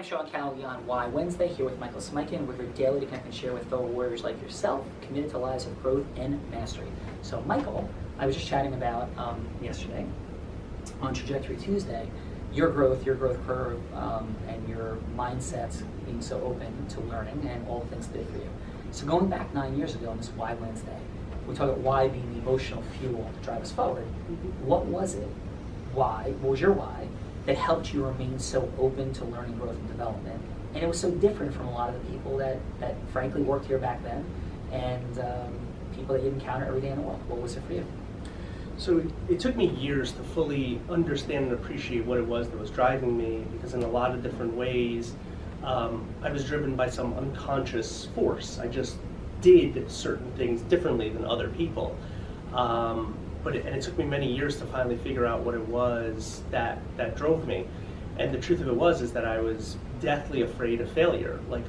show on Callagy on Why Wednesday, here with Michael Smikin. We're here daily to connect and share with fellow warriors like yourself, committed to lives of growth and mastery. So Michael, I was just chatting about yesterday on Trajectory Tuesday, your growth curve, and your mindset being so open to learning and all the things that did for you. So going back 9 years ago on this Why Wednesday, we talk about why being the emotional fuel to drive us forward. What was it? Why? What was your why that helped you remain so open to learning, growth, and development? And it was so different from a lot of the people that frankly worked here back then and people that you'd encounter every day in the world. What was it for you? So it took me years to fully understand and appreciate what it was that was driving me, because in a lot of different ways, I was driven by some unconscious force. I just did certain things differently than other people. And it took me many years to finally figure out what it was that drove me. And the truth of it was that I was deathly afraid of failure. Like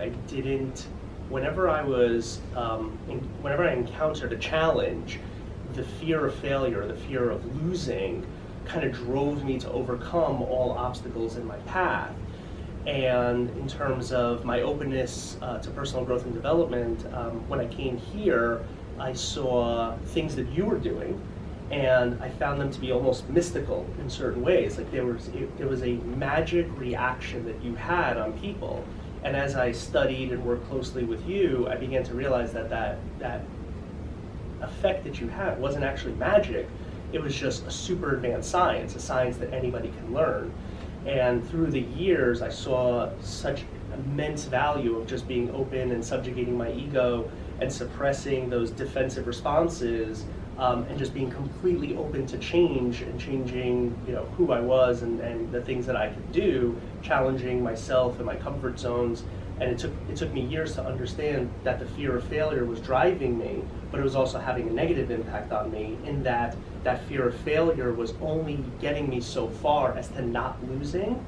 whenever I encountered a challenge, the fear of failure, the fear of losing kind of drove me to overcome all obstacles in my path. And in terms of my openness to personal growth and development, when I came here, I saw things that you were doing, and I found them to be almost mystical in certain ways. Like there was a magic reaction that you had on people. And as I studied and worked closely with you, I began to realize that effect that you had wasn't actually magic. It was just a super advanced science, a science that anybody can learn. And through the years, I saw such immense value of just being open and subjugating my ego and suppressing those defensive responses, and just being completely open to change and changing, who I was and the things that I could do, challenging myself and my comfort zones. And it took me years to understand that the fear of failure was driving me, but it was also having a negative impact on me, in that fear of failure was only getting me so far as to not losing.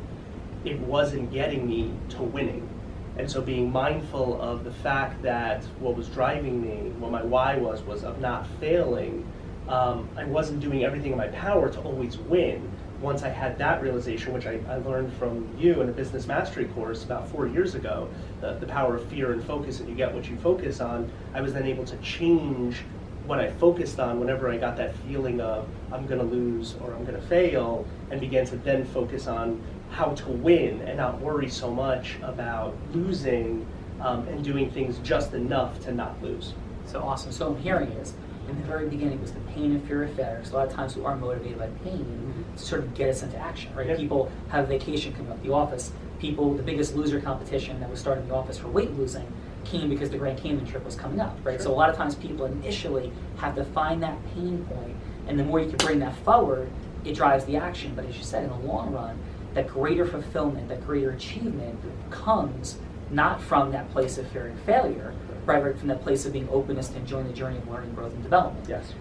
It wasn't getting me to winning. And so being mindful of the fact that what was driving me, what my why was of not failing, I wasn't doing everything in my power to always win. Once I had that realization, which I learned from you in a business mastery course about 4 years ago, the power of fear and focus, and you get what you focus on, I was then able to change what I focused on whenever I got that feeling of I'm going to lose or I'm going to fail, and began to then focus on how to win and not worry so much about losing, and doing things just enough to not lose. So awesome. So what I'm hearing is, in the very beginning, it was the pain and fear of failure. Because a lot of times we are motivated by pain to sort of get us into action, right? Yep. People have a vacation coming up, the office. The biggest loser competition that was started in the office for weight losing came because the Grand Canyon trip was coming up, right? Sure. So a lot of times people initially have to find that pain point, and the more you can bring that forward, it drives the action. But as you said, in the long run, that greater fulfillment, that greater achievement comes not from that place of fear and failure, right, from that place of being openness to enjoying the journey of learning, growth, and development. Yes.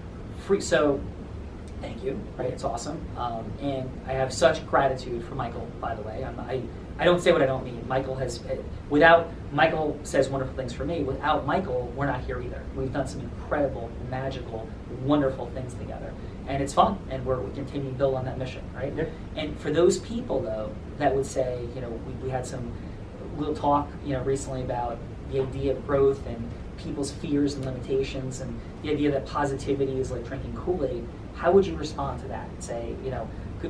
So, thank you, right, it's awesome. And I have such gratitude for Michael, by the way. I don't say what I don't mean. Michael says wonderful things for me. Without Michael, we're not here either. We've done some incredible, magical, wonderful things together. And it's fun, and we continue to build on that mission, right? Yep. And for those people, though, that would say, we had some little talk, recently about the idea of growth and people's fears and limitations, and the idea that positivity is like drinking Kool-Aid. How would you respond to that? And say,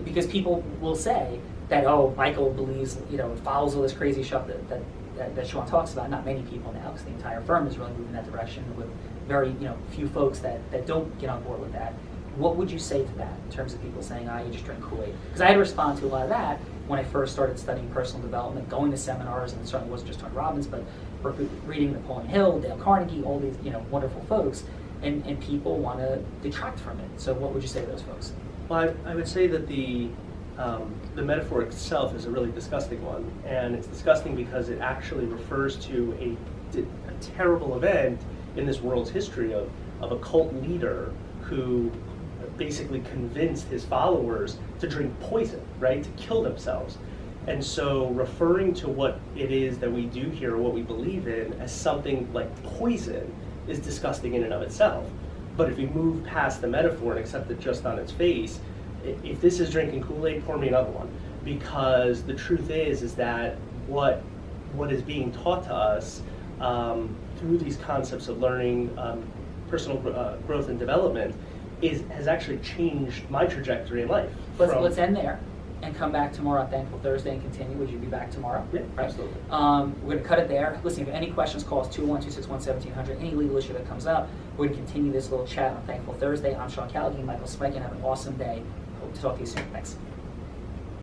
because people will say that, oh, Michael believes, follows all this crazy stuff that Sean talks about. Not many people now, because the entire firm is really moving in that direction, with very, few folks that don't get on board with that. What would you say to that in terms of people saying, you just drink Kool-Aid? Because I had to respond to a lot of that when I first started studying personal development, going to seminars, and it certainly wasn't just Tony Robbins, but reading Napoleon Hill, Dale Carnegie, all these wonderful folks, and people want to detract from it. So what would you say to those folks? Well, I would say that the metaphor itself is a really disgusting one, and it's disgusting because it actually refers to a terrible event in this world's history of a cult leader who basically convinced his followers to drink poison, right, to kill themselves. And so referring to what it is that we do here, or what we believe in, as something like poison is disgusting in and of itself. But if we move past the metaphor and accept it just on its face, if this is drinking Kool-Aid, pour me another one. Because the truth is that what is being taught to us through these concepts of learning, personal growth and development, has actually changed my trajectory in life. Let's end there and come back tomorrow on Thankful Thursday and continue. Would you be back tomorrow? Yeah, right? absolutely. We're going to cut it there. Listen, if you have any questions, call us 201-261-1700. Any legal issue that comes up, we're going to continue this little chat on Thankful Thursday. I'm Sean Callagy, Michael Spiken. Have an awesome day. Hope to talk to you soon. Thanks.